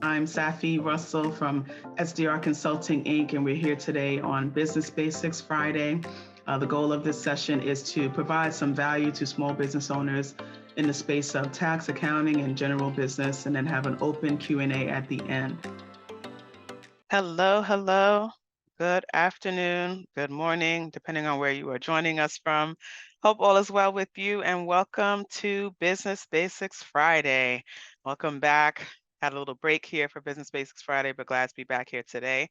I'm Safie Russell from SDR Consulting Inc., and we're here today on Business Basics Friday. The goal of this session is to provide some value to small business owners in the space of tax, accounting, and general business, and then have an open Q&A at the end. Hello, hello. Good afternoon, good morning, depending on where you are joining us from. Hope all is well with you, and welcome to Business Basics Friday. Welcome back. Had a little break here for Business Basics Friday, but glad to be back here today.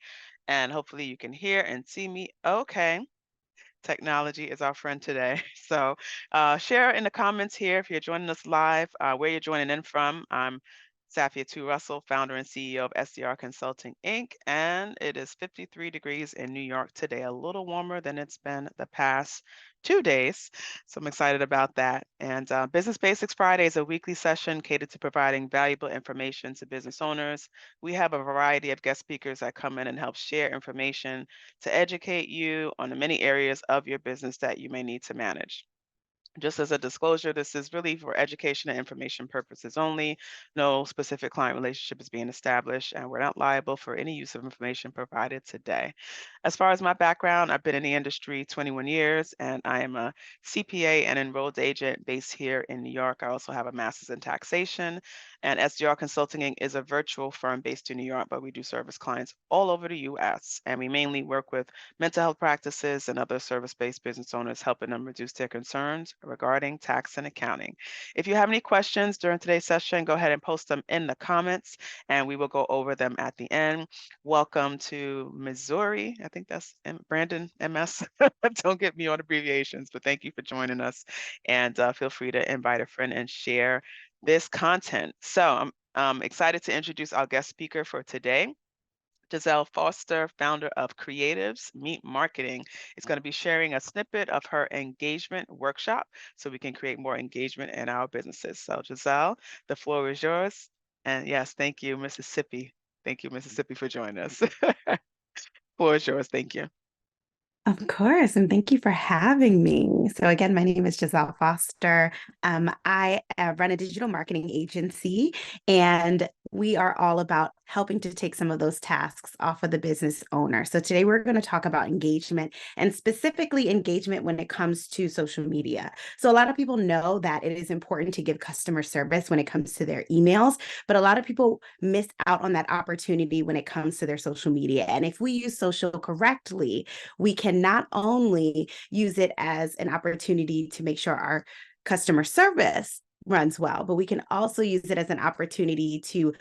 And hopefully you can hear and see me okay. Technology is our friend today. So share in the comments here if you're joining us live, where you're joining in from. I'm Safietou Russell, founder and CEO of SDR Consulting Inc. And it is 53 degrees in New York today, a little warmer than it's been the past 2 days. So I'm excited about that. And Business Basics Friday is a weekly session catered to providing valuable information to business owners. We have a variety of guest speakers that come in and help share information to educate you on the many areas of your business that you may need to manage. Just as a disclosure, this is really for education and information purposes only. No specific client relationship is being established, and we're not liable for any use of information provided today. As far as my background, I've been in the industry 21 years, and I am a CPA and enrolled agent based here in New York. I also have a master's in taxation, and SDR Consulting Inc. is a virtual firm based in New York, but we do service clients all over the US, and we mainly work with mental health practices and other service-based business owners, helping them reduce their concerns regarding tax and accounting. If you have any questions during today's session, go ahead and post them in the comments, and we will go over them at the end. Welcome to Missouri. I think that's Brandon MS. Don't get me on abbreviations, but thank you for joining us. And feel free to invite a friend and share this content. So I'm excited to introduce our guest speaker for today. Jazelle Foster, founder of Creatives Meet Marketing, is going to be sharing a snippet of her engagement workshop so we can create more engagement in our businesses. So Jazelle, the floor is yours. And yes, thank you, Mississippi. Thank you, Mississippi, for joining us. Floor is yours. Thank you. Of course, and thank you for having me. So again, my name is Jazelle Foster. I run a digital marketing agency, and we are all about helping to take some of those tasks off of the business owner. So today we're going to talk about engagement, and specifically engagement when it comes to social media. So a lot of people know that it is important to give customer service when it comes to their emails, but a lot of people miss out on that opportunity when it comes to their social media. And if we use social correctly, we can not only use it as an opportunity to make sure our customer service runs well, but we can also use it as an opportunity to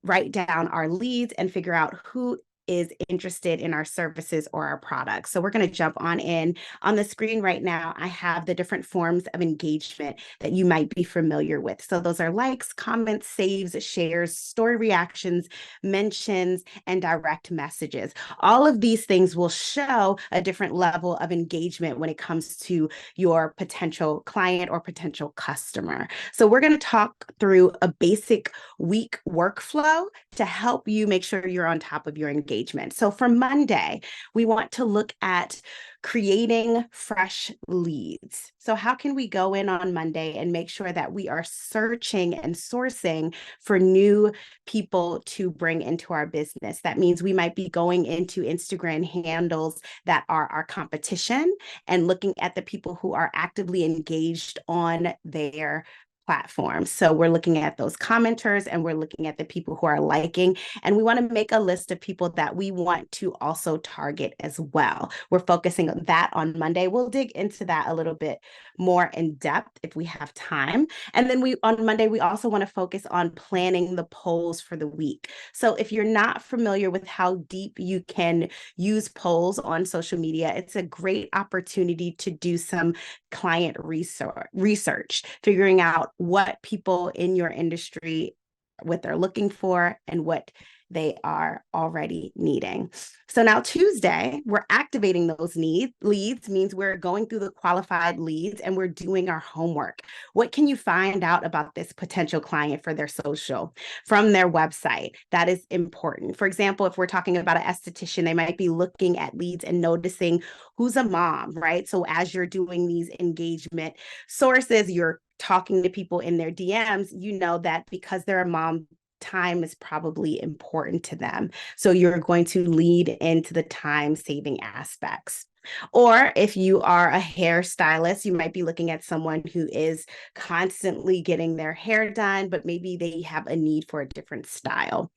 write down our leads and figure out who is interested in our services or our products. So we're going to jump on in. On the screen right now, I have the different forms of engagement that you might be familiar with. So those are likes, comments, saves, shares, story reactions, mentions, and direct messages. All of these things will show a different level of engagement when it comes to your potential client or potential customer. So we're going to talk through a basic week workflow to help you make sure you're on top of your engagement. So for Monday, we want to look at creating fresh leads. So how can we go in on Monday and make sure that we are searching and sourcing for new people to bring into our business? That means we might be going into Instagram handles that are our competition and looking at the people who are actively engaged on their platforms. So we're looking at those commenters and we're looking at the people who are liking, and we want to make a list of people that we want to also target as well. We're focusing on that on Monday. We'll dig into that a little bit more in depth if we have time. And then on Monday, we also want to focus on planning the polls for the week. So if you're not familiar with how deep you can use polls on social media, it's a great opportunity to do some client research, figuring out what people in your industry, what they're looking for and what they are already needing. So now Tuesday, we're activating those leads, means we're going through the qualified leads and we're doing our homework. What can you find out about this potential client for their social from their website? That is important. For example, if we're talking about an esthetician, they might be looking at leads and noticing who's a mom, right? So as you're doing these engagement sources, you're talking to people in their DMs, you know that because they're a mom, time is probably important to them. So you're going to lead into the time saving aspects. Or if you are a hairstylist, you might be looking at someone who is constantly getting their hair done, but maybe they have a need for a different style.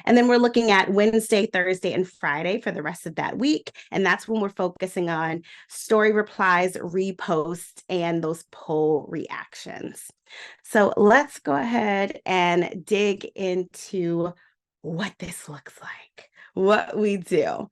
And then we're looking at Wednesday, Thursday, and Friday for the rest of that week. And that's when we're focusing on story replies, reposts, and those poll reactions. So let's go ahead and dig into what this looks like, what we do.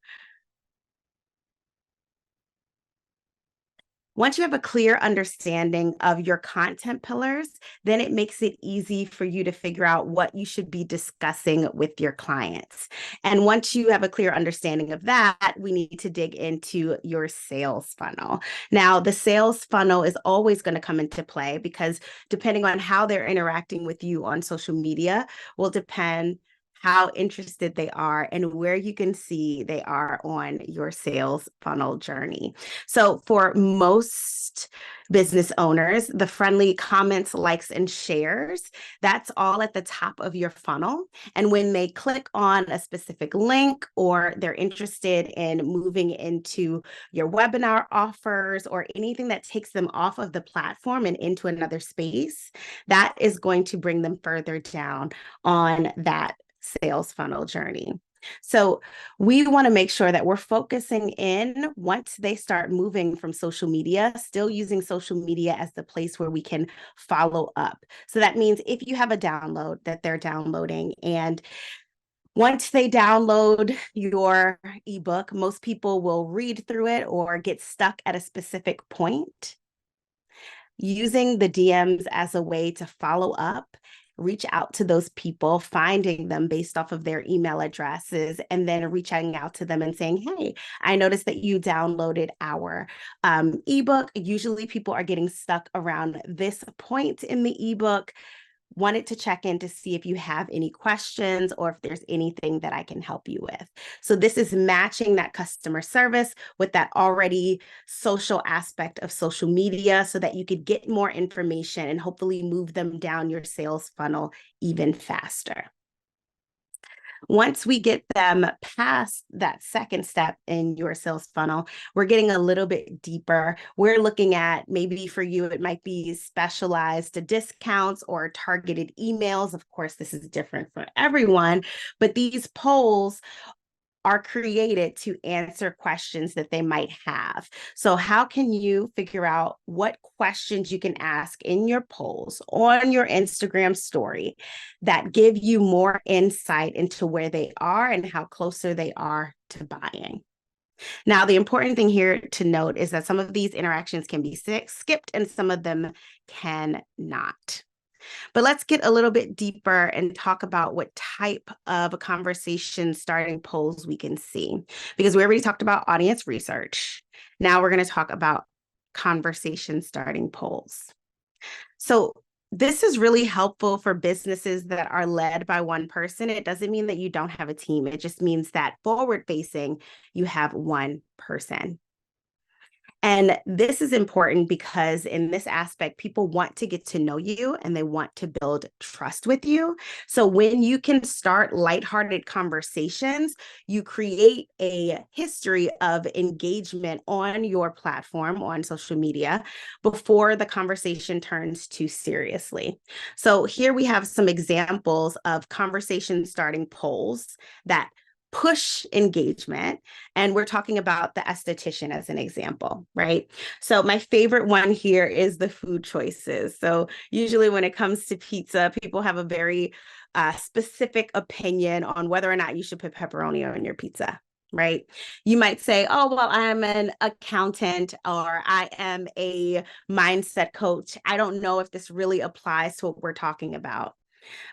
Once you have a clear understanding of your content pillars, then it makes it easy for you to figure out what you should be discussing with your clients. And once you have a clear understanding of that, we need to dig into your sales funnel. Now, the sales funnel is always going to come into play because depending on how they're interacting with you on social media will depend how interested they are and where you can see they are on your sales funnel journey. So for most business owners, the friendly comments, likes, and shares, that's all at the top of your funnel. And when they click on a specific link or they're interested in moving into your webinar offers or anything that takes them off of the platform and into another space, that is going to bring them further down on that sales funnel journey. So we want to make sure that we're focusing in once they start moving from social media, still using social media as the place where we can follow up. So that means if you have a download that they're downloading and once they download your ebook, most people will read through it or get stuck at a specific point. Using the DMs as a way to follow up, reach out to those people, finding them based off of their email addresses, and then reaching out to them and saying, hey, I noticed that you downloaded our ebook. Usually people are getting stuck around this point in the ebook. Wanted to check in to see if you have any questions or if there's anything that I can help you with. So this is matching that customer service with that already social aspect of social media so that you could get more information and hopefully move them down your sales funnel even faster. Once we get them past that second step in your sales funnel, we're getting a little bit deeper. We're looking at maybe for you, it might be specialized discounts or targeted emails. Of course, this is different for everyone, but these polls are created to answer questions that they might have. So how can you figure out what questions you can ask in your polls on your Instagram story that give you more insight into where they are and how closer they are to buying? Now, the important thing here to note is that some of these interactions can be skipped and some of them cannot. But let's get a little bit deeper and talk about what type of a conversation starting polls we can see. Because we already talked about audience research. Now we're going to talk about conversation starting polls. So this is really helpful for businesses that are led by one person. It doesn't mean that you don't have a team. It just means that forward facing, you have one person. And this is important because in this aspect, people want to get to know you and they want to build trust with you. So when you can start lighthearted conversations, you create a history of engagement on your platform, on social media, before the conversation turns too seriously. So here we have some examples of conversation starting polls that push engagement. And we're talking about the esthetician as an example, right? So my favorite one here is the food choices. So usually when it comes to pizza, people have a very specific opinion on whether or not you should put pepperoni on your pizza, right? You might say, oh, well, I'm an accountant or I am a mindset coach. I don't know if this really applies to what we're talking about.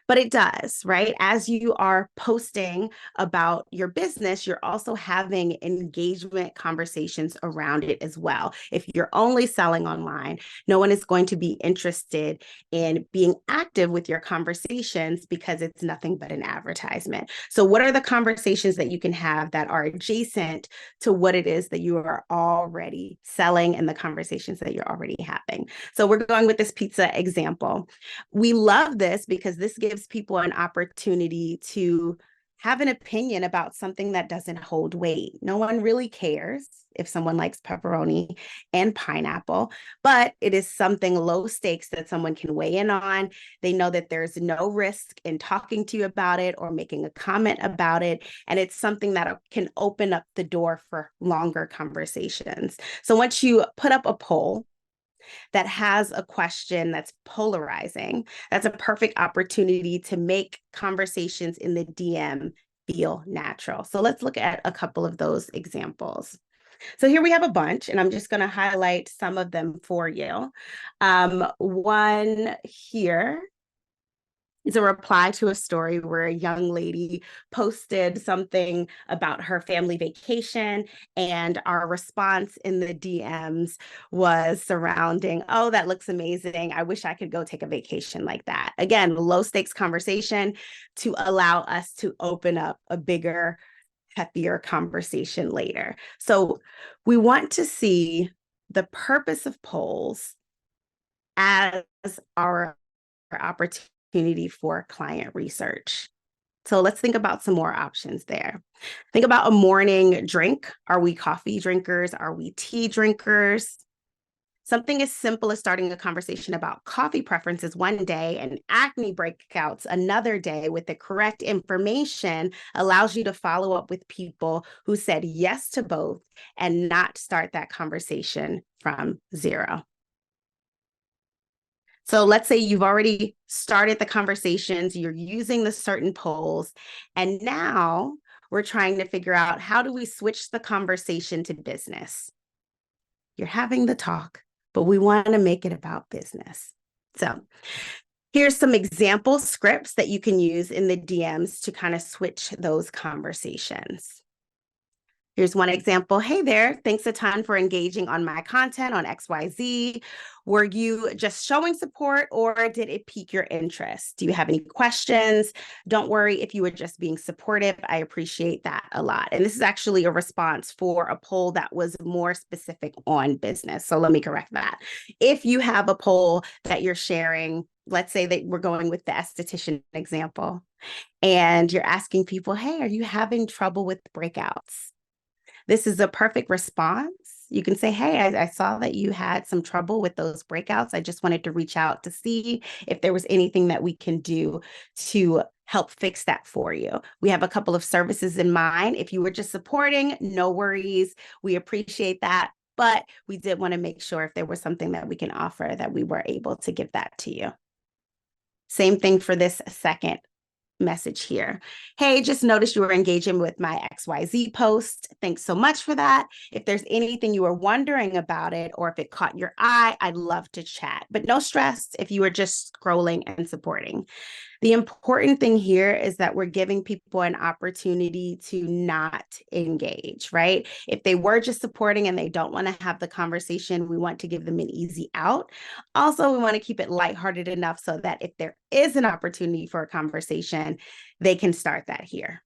But it does, right? As you are posting about your business, you're also having engagement conversations around it as well. If you're only selling online, no one is going to be interested in being active with your conversations because it's nothing but an advertisement. So what are the conversations that you can have that are adjacent to what it is that you are already selling and the conversations that you're already having? So we're going with this pizza example. We love this because this gives people an opportunity to have an opinion about something that doesn't hold weight. No one really cares if someone likes pepperoni and pineapple, but it is something low stakes that someone can weigh in on. They know that there's no risk in talking to you about it or making a comment about it. And it's something that can open up the door for longer conversations. So once you put up a poll that has a question that's polarizing, that's a perfect opportunity to make conversations in the DM feel natural. So let's look at a couple of those examples. So here we have a bunch, and I'm just going to highlight some of them for you. One here is a reply to a story where a young lady posted something about her family vacation, and our response in the DMs was surrounding, oh, that looks amazing. I wish I could go take a vacation like that. Again, low stakes conversation to allow us to open up a bigger, happier conversation later. So we want to see the purpose of polls as our opportunity for client research. So let's think about some more options there. Think about a morning drink. Are we coffee drinkers? Are we tea drinkers? Something as simple as starting a conversation about coffee preferences one day and acne breakouts another day with the correct information allows you to follow up with people who said yes to both and not start that conversation from zero. So let's say you've already started the conversations, you're using the certain polls, and now we're trying to figure out, how do we switch the conversation to business? You're having the talk, but we want to make it about business. So here's some example scripts that you can use in the DMs to kind of switch those conversations. Here's one example. Hey there, thanks a ton for engaging on my content on XYZ. Were you just showing support or did it pique your interest? Do you have any questions? Don't worry if you were just being supportive. I appreciate that a lot. And this is actually a response for a poll that was more specific on business. So let me correct that. If you have a poll that you're sharing, let's say that we're going with the esthetician example, and you're asking people, hey, are you having trouble with breakouts? This is a perfect response. You can say, hey, I saw that you had some trouble with those breakouts. I just wanted to reach out to see if there was anything that we can do to help fix that for you. We have a couple of services in mind. If you were just supporting, no worries. We appreciate that. But we did want to make sure if there was something that we can offer that we were able to give that to you. Same thing for this second message here. Hey, just noticed you were engaging with my XYZ post. Thanks so much for that. If there's anything you were wondering about it, or if it caught your eye, I'd love to chat, but no stress if you were just scrolling and supporting. The important thing here is that we're giving people an opportunity to not engage, right? If they were just supporting and they don't want to have the conversation, we want to give them an easy out. Also, we want to keep it lighthearted enough so that if there is an opportunity for a conversation, they can start that here.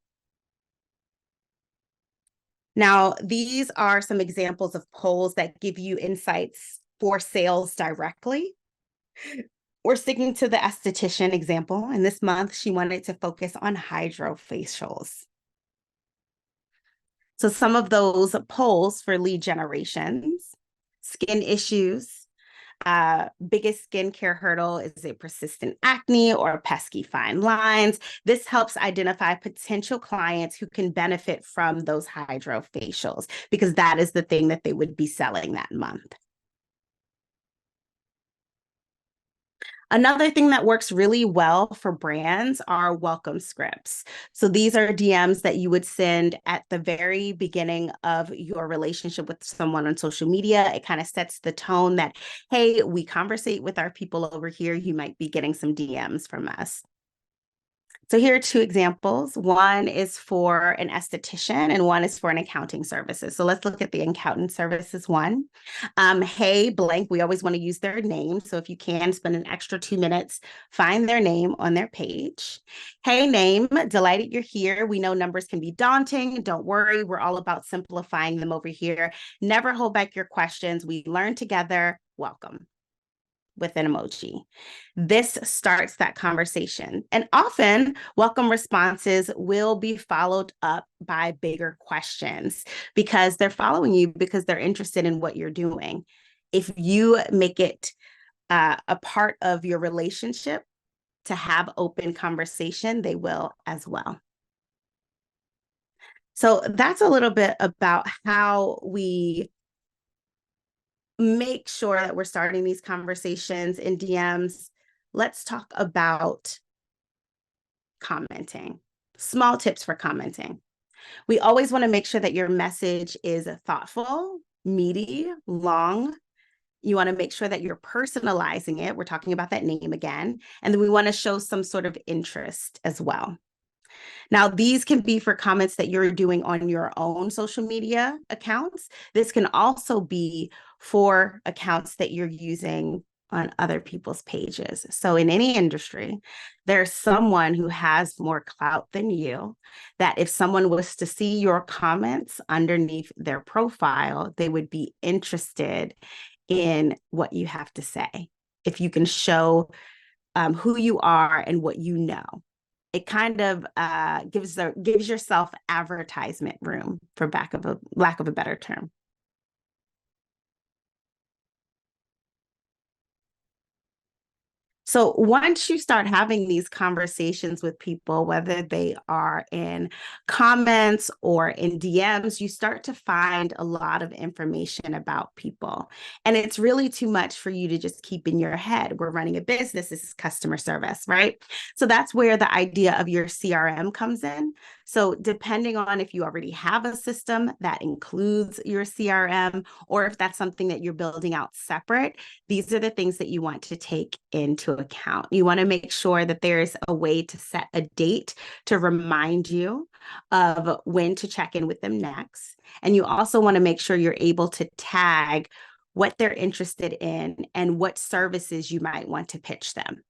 Now, these are some examples of polls that give you insights for sales directly. We're sticking to the esthetician example, and this month she wanted to focus on hydrofacials. So some of those polls for lead generations: skin issues, biggest skincare hurdle, is it persistent acne or pesky fine lines? This helps identify potential clients who can benefit from those hydrofacials, because that is the thing that they would be selling that month. Another thing that works really well for brands are welcome scripts. So these are DMs that you would send at the very beginning of your relationship with someone on social media. It kind of sets the tone that, hey, we conversate with our people over here. You might be getting some DMs from us. So here are two examples. One is for an esthetician and one is for an accounting services. So let's look at the accounting services one. Hey, blank, we always want to use their name. So if you can spend an extra 2 minutes, find their name on their page. Hey, name, delighted you're here. We know numbers can be daunting. Don't worry, we're all about simplifying them over here. Never hold back your questions. We learn together. Welcome. with an emoji. This starts that conversation. And often, welcome responses will be followed up by bigger questions because they're following you because they're interested in what you're doing. If you make it a part of your relationship to have open conversation, they will as well. So that's a little bit about how we make sure that we're starting these conversations in DMs. Let's talk about commenting. Small tips for commenting. We always want to make sure that your message is thoughtful, meaty, long. You want to make sure that you're personalizing it. We're talking about that name again. And then we want to show some sort of interest as well. Now, these can be for comments that you're doing on your own social media accounts. This can also be for accounts that you're using on other people's pages. So in any industry, there's someone who has more clout than you, that if someone was to see your comments underneath their profile, they would be interested in what you have to say. If you can show who you are and what you know, it kind of gives yourself advertisement room, for lack of a better term. So once you start having these conversations with people, whether they are in comments or in DMs, you start to find a lot of information about people. And it's really too much for you to just keep in your head. We're running a business. This is customer service, right? So that's where the idea of your CRM comes in. So depending on if you already have a system that includes your CRM, or if that's something that you're building out separate, these are the things that you want to take into account. You want to make sure that there's a way to set a date to remind you of when to check in with them next. And you also want to make sure you're able to tag what they're interested in and what services you might want to pitch them.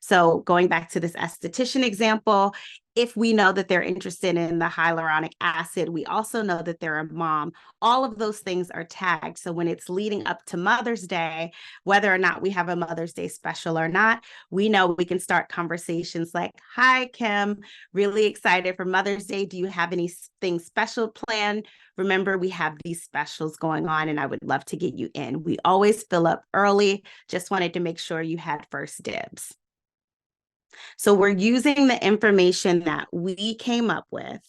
So going back to this esthetician example, if we know that they're interested in the hyaluronic acid, we also know that they're a mom. All of those things are tagged. So when it's leading up to Mother's Day, whether or not we have a Mother's Day special or not, we know we can start conversations like, "Hi, Kim, really excited for Mother's Day. Do you have anything special planned? Remember, we have these specials going on and I would love to get you in. We always fill up early. Just wanted to make sure you had first dibs." So we're using the information that we came up with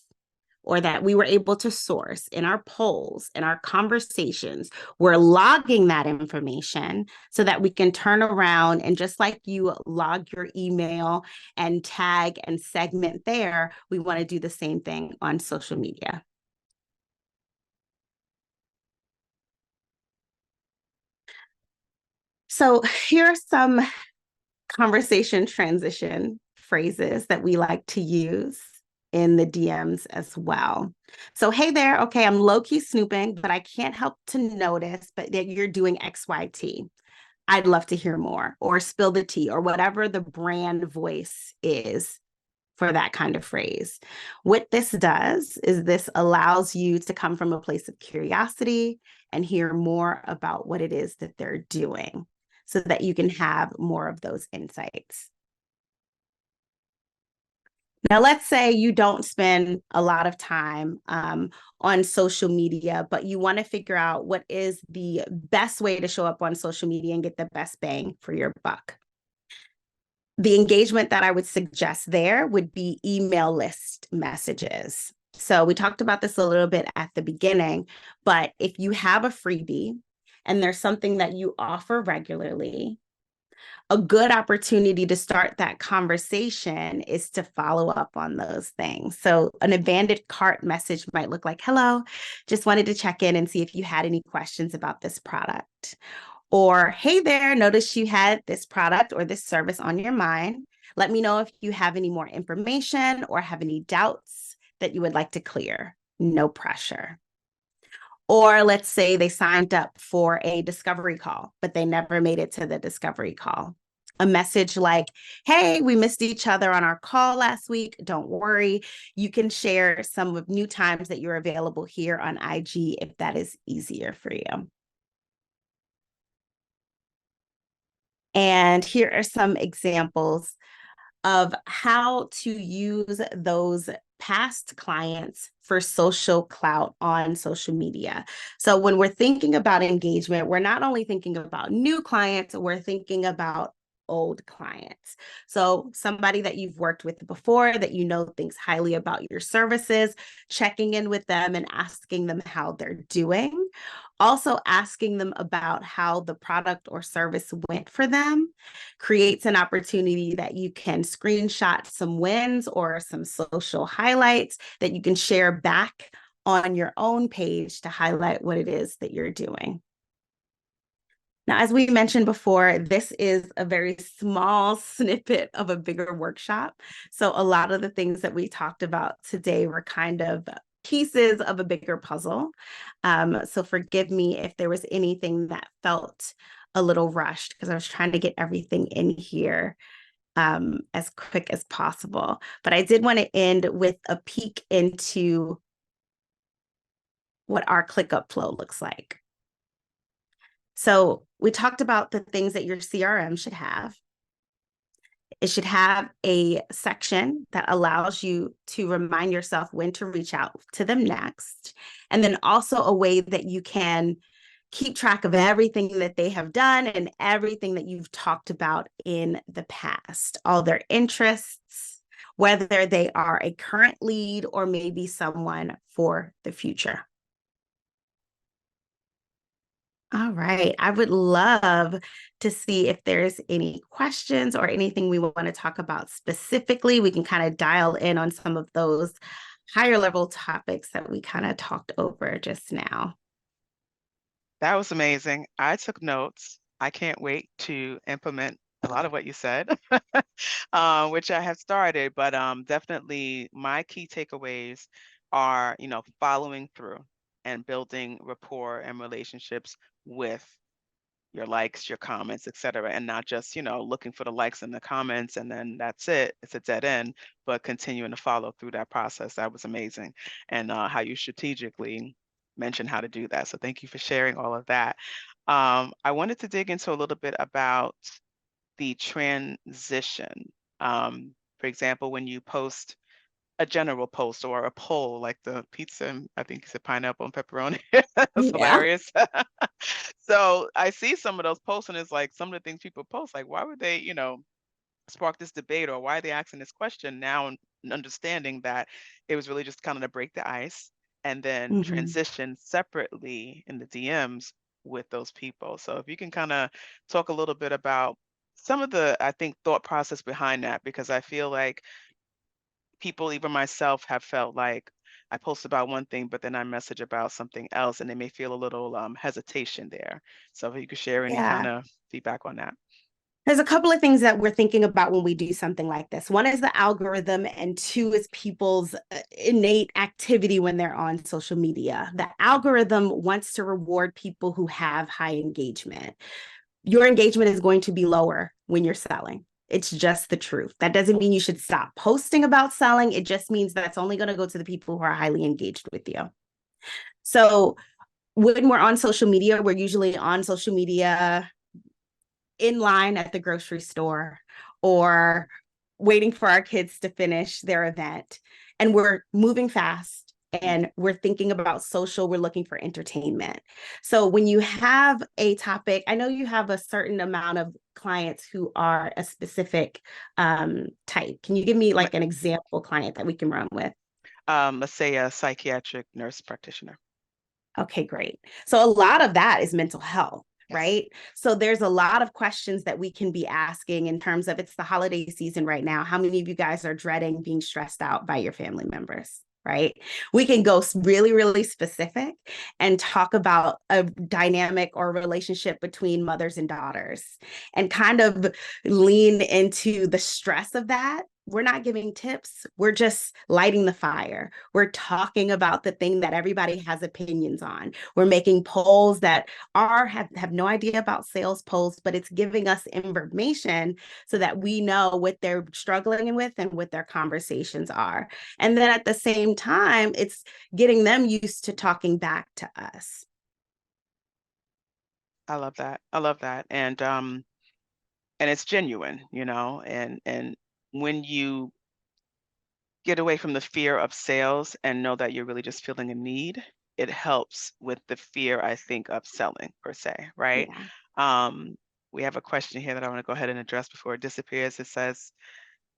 or that we were able to source in our polls, in our conversations. We're logging that information so that we can turn around and, just like you log your email and tag and segment there, we want to do the same thing on social media. So here are some conversation transition phrases that we like to use in the DMs as well. So, "Hey there, okay, I'm low-key snooping, but I can't help to notice but that you're doing XYT. I'd love to hear more," or "spill the tea," or whatever the brand voice is for that kind of phrase. What this does is this allows you to come from a place of curiosity and hear more about what it is that they're doing, so that you can have more of those insights. Now, let's say you don't spend a lot of time on social media, but you want to figure out what is the best way to show up on social media and get the best bang for your buck. The engagement that I would suggest there would be email list messages. So we talked about this a little bit at the beginning, but if you have a freebie and there's something that you offer regularly, a good opportunity to start that conversation is to follow up on those things. So an abandoned cart message might look like, "Hello, just wanted to check in and see if you had any questions about this product." Or, "Hey there, noticed you had this product or this service on your mind. Let me know if you have any more information or have any doubts that you would like to clear. No pressure." Or let's say they signed up for a discovery call, but they never made it to the discovery call. A message like, "Hey, we missed each other on our call last week. Don't worry. You can share some of new times that you're available here on IG if that is easier for you." And here are some examples of how to use those past clients for social clout on social media. So when we're thinking about engagement, we're not only thinking about new clients, we're thinking about old clients. So somebody that you've worked with before that you know thinks highly about your services, checking in with them and asking them how they're doing. Also asking them about how the product or service went for them creates an opportunity that you can screenshot some wins or some social highlights that you can share back on your own page to highlight what it is that you're doing. Now, as we mentioned before, this is a very small snippet of a bigger workshop. So a lot of the things that we talked about today were kind of pieces of a bigger puzzle. So forgive me if there was anything that felt a little rushed because I was trying to get everything in here as quick as possible. But I did want to end with a peek into what our ClickUp flow looks like. So we talked about the things that your CRM should have. It should have a section that allows you to remind yourself when to reach out to them next. And then also a way that you can keep track of everything that they have done and everything that you've talked about in the past, all their interests, whether they are a current lead or maybe someone for the future. All right. I would love to see if there's any questions or anything we want to talk about specifically. We can kind of dial in on some of those higher level topics that we kind of talked over just now. That was amazing. I took notes. I can't wait to implement a lot of what you said, which I have started, but definitely my key takeaways are, following through and building rapport and relationships with your likes, your comments, et cetera, and not just, looking for the likes and the comments and then that's it. It's a dead end, but continuing to follow through that process. That was amazing. And how you strategically mentioned how to do that. So thank you for sharing all of that. I wanted to dig into a little bit about the transition. For example, when you post a general post or a poll like the pizza, and I think you said pineapple and pepperoni. That's Yeah. hilarious. So I see some of those posts and it's like some of the things people post, like why would they, spark this debate or why are they asking this question now and understanding that it was really just kind of to break the ice and then Mm-hmm. transition separately in the DMs with those people. So if you can kind of talk a little bit about some of the, I think, thought process behind that, because I feel like people, even myself, have felt like I post about one thing, but then I message about something else, and they may feel a little hesitation there. So if you could share any kind Yeah. of feedback on that. There's a couple of things that we're thinking about when we do something like this. One is the algorithm, and two is people's innate activity when they're on social media. The algorithm wants to reward people who have high engagement. Your engagement is going to be lower when you're selling. It's just the truth. That doesn't mean you should stop posting about selling. It just means that's only going to go to the people who are highly engaged with you. So when we're on social media, we're usually on social media in line at the grocery store or waiting for our kids to finish their event. And we're moving fast and we're thinking about social, we're looking for entertainment. So when you have a topic, I know you have a certain amount of clients who are a specific type. Can you give me like an example client that we can run with? Let's say a psychiatric nurse practitioner. Okay, great. So a lot of that is mental health. Yes. Right. So there's a lot of questions that we can be asking in terms of it's the holiday season right now. How many of you guys are dreading being stressed out by your family members? Right. We can go really, really specific and talk about a dynamic or relationship between mothers and daughters and kind of lean into the stress of that. We're not giving tips. We're just lighting the fire. We're talking about the thing that everybody has opinions on. We're making polls that have no idea about sales polls, but it's giving us information so that we know what they're struggling with and what their conversations are. And then at the same time, it's getting them used to talking back to us. I love that. I love that. And and it's genuine, you know, and when you get away from the fear of sales and know that you're really just feeling a need, it helps with the fear, I think, of selling per se, right? Yeah. Um, we have a question here that I want to go ahead and address before it disappears. It says,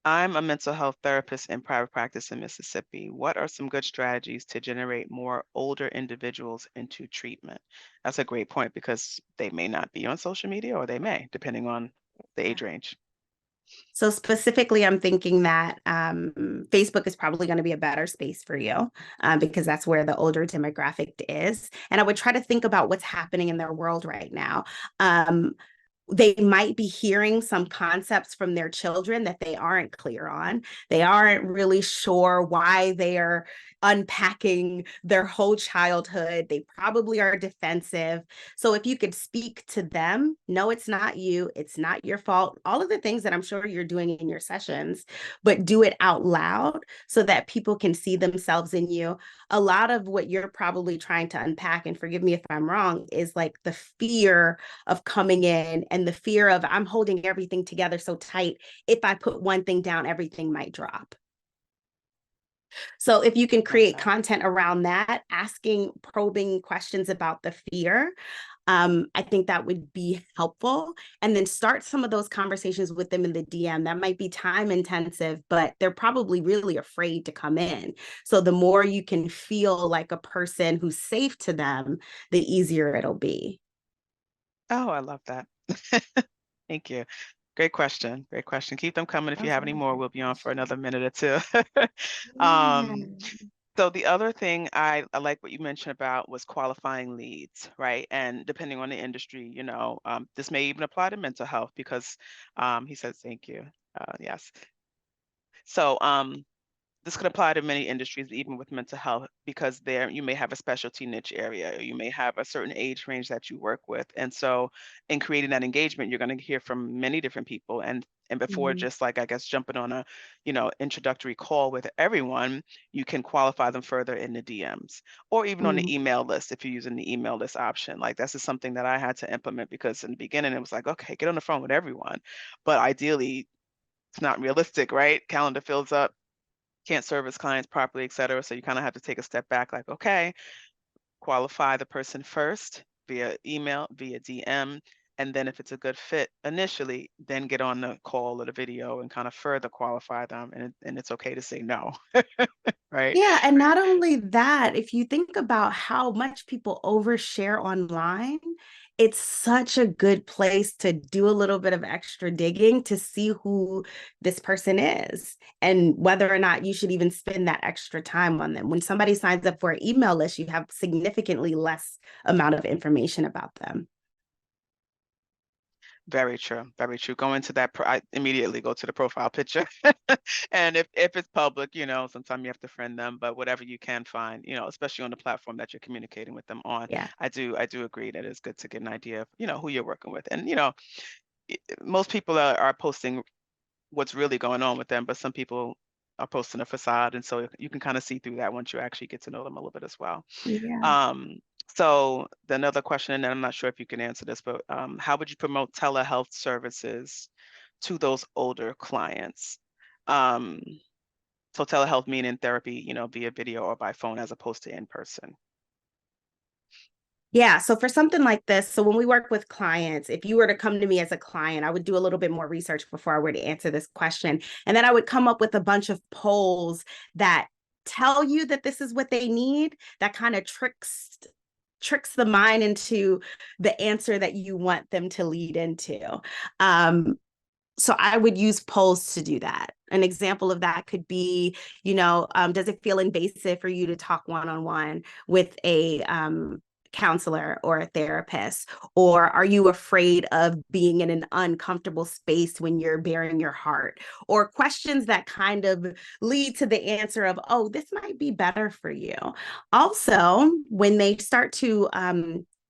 I'm a mental health therapist in private practice in Mississippi. What are some good strategies to generate more older individuals into treatment? That's a great point because they may not be on social media, or they may, depending on the age range. So specifically, I'm thinking that Facebook is probably going to be a better space for you because that's where the older demographic is. And I would try to think about what's happening in their world right now. They might be hearing some concepts from their children that they aren't clear on. They aren't really sure why they are unpacking their whole childhood. They probably are defensive. So if you could speak to them, no, it's not you, it's not your fault, all of the things that I'm sure you're doing in your sessions, but do it out loud so that people can see themselves in you. A lot of what you're probably trying to unpack, and forgive me if I'm wrong, is like the fear of coming in and the fear of I'm holding everything together so tight. If I put one thing down, everything might drop. So if you can create content around that, asking probing questions about the fear, I think that would be helpful. And then start some of those conversations with them in the DM. That might be time intensive, but they're probably really afraid to come in. So the more you can feel like a person who's safe to them, the easier it'll be. Oh, I love that. Thank you. Great question. Great question. Keep them coming. If you have any more, we'll be on for another minute or two. So the other thing I like what you mentioned about was qualifying leads, right? And depending on the industry, you know, this may even apply to mental health because he says, thank you. Yes. So this could apply to many industries, even with mental health, because there you may have a specialty niche area, or you may have a certain age range that you work with. And so in creating that engagement, you're going to hear from many different people. And before just like, I guess, jumping on a, you know, introductory call with everyone, you can qualify them further in the DMs or even on the email list if you're using the email list option. Like this is something that I had to implement because in the beginning it was like, okay, get on the phone with everyone. But ideally, it's not realistic, right? Calendar fills up, can't service clients properly, et cetera. So you kind of have to take a step back, like, okay, qualify the person first via email, via DM. And then if it's a good fit initially, then get on the call or the video and kind of further qualify them. And it's okay to say no, right? Yeah, and not only that, if you think about how much people overshare online, it's such a good place to do a little bit of extra digging to see who this person is and whether or not you should even spend that extra time on them. When somebody signs up for an email list, you have significantly less amount of information about them. Very true. Very true. Go into that. I immediately go to the profile picture. And if it's public, you know, sometimes you have to friend them, but whatever you can find, you know, especially on the platform that you're communicating with them on. Yeah. I do agree that it's good to get an idea of, you know, who you're working with. And, you know, most people are posting what's really going on with them, but some people are posting a facade. And so you can kind of see through that once you actually get to know them a little bit as well. Yeah. So another question, and I'm not sure if you can answer this, but how would you promote telehealth services to those older clients? Um, so telehealth meaning therapy, you know, via video or by phone as opposed to in person. Yeah. So for something like this, so when we work with clients, if you were to come to me as a client, I would do a little bit more research before I were to answer this question. And then I would come up with a bunch of polls that tell you that this is what they need, that kind of tricks the mind into the answer that you want them to lead into. So I would use polls to do that. An example of that could be, you know, does it feel invasive for you to talk one-on-one with a counselor or a therapist? Or are you afraid of being in an uncomfortable space when you're bearing your heart? Or questions that kind of lead to the answer of, oh, this might be better for you. Also, when they start to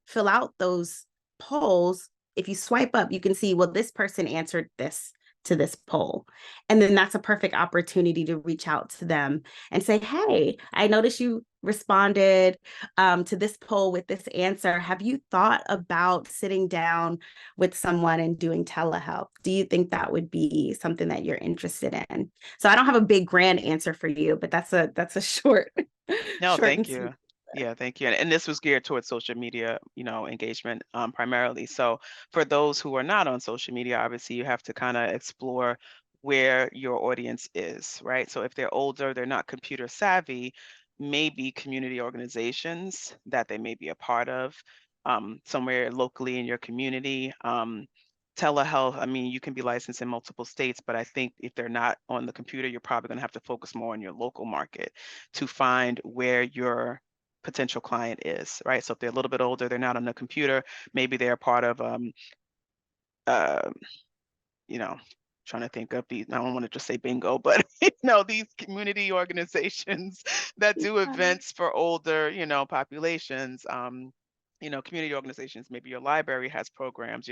fill out those polls, if you swipe up, you can see, well, this person answered this to this poll. And then that's a perfect opportunity to reach out to them and say, hey, I noticed you responded to this poll with this answer. Have you thought about sitting down with someone and doing telehealth? Do you think that would be something that you're interested in? So I don't have a big grand answer for you, but that's a short, No, short thank and sweet. you. Yeah, thank you. And this was geared towards social media, engagement primarily. So for those who are not on social media, obviously you have to kind of explore where your audience is, right? So if they're older, they're not computer savvy, maybe community organizations that they may be a part of, somewhere locally in your community. Telehealth, I mean, you can be licensed in multiple states, but I think if they're not on the computer, you're probably going to have to focus more on your local market to find where your potential client is, right? So if they're a little bit older, they're not on the computer, maybe they're part of, uh, you know, trying to think of these, I don't want to just say bingo, but these community organizations that do events for older, populations. Community organizations, maybe your library has programs,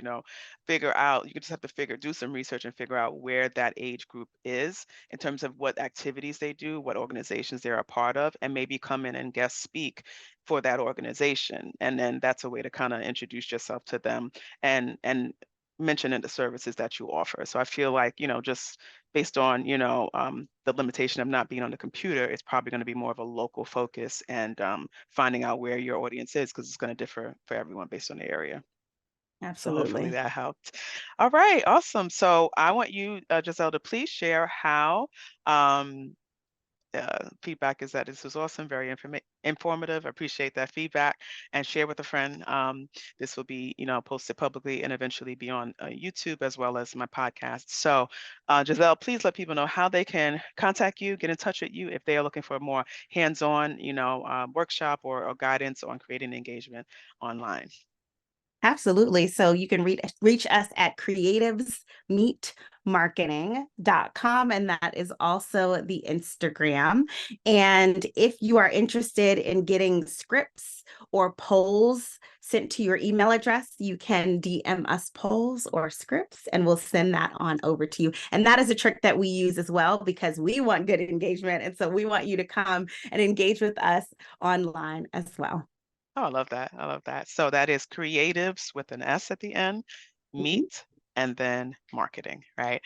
figure out, you just have to do some research and figure out where that age group is in terms of what activities they do, what organizations they're a part of, and maybe come in and guest speak for that organization. And then that's a way to kind of introduce yourself to them and mention in the services that you offer. So I feel like, just based on, the limitation of not being on the computer, it's probably going to be more of a local focus and finding out where your audience is, because it's going to differ for everyone based on the area. So hopefully Absolutely. that helped. All right, awesome. So I want you, Jazelle, to please share how feedback is that this was awesome, very informative. I appreciate that feedback, and share with a friend. This will be, posted publicly and eventually be on YouTube as well as my podcast. So, Jazelle, please let people know how they can contact you, get in touch with you if they are looking for a more hands-on, workshop or guidance on creating engagement online. Absolutely. So you can reach us at creativesmeetmarketing.com, and that is also the Instagram. And if you are interested in getting scripts or polls sent to your email address, you can DM us polls or scripts, and we'll send that on over to you. And that is a trick that we use as well, because we want good engagement. And so we want you to come and engage with us online as well. Oh, I love that. I love that. So that is creatives with an S at the end, Mhm. meet, and then marketing, right?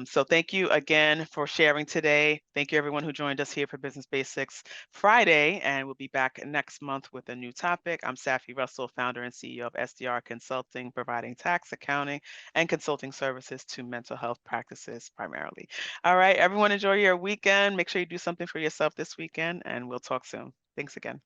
So thank you again for sharing today. Thank you everyone who joined us here for Business Basics Friday, and we'll be back next month with a new topic. I'm Safie Russell, founder and CEO of SDR Consulting, providing tax, accounting, and consulting services to mental health practices primarily. All right, everyone, enjoy your weekend. Make sure you do something for yourself this weekend, and we'll talk soon. Thanks again.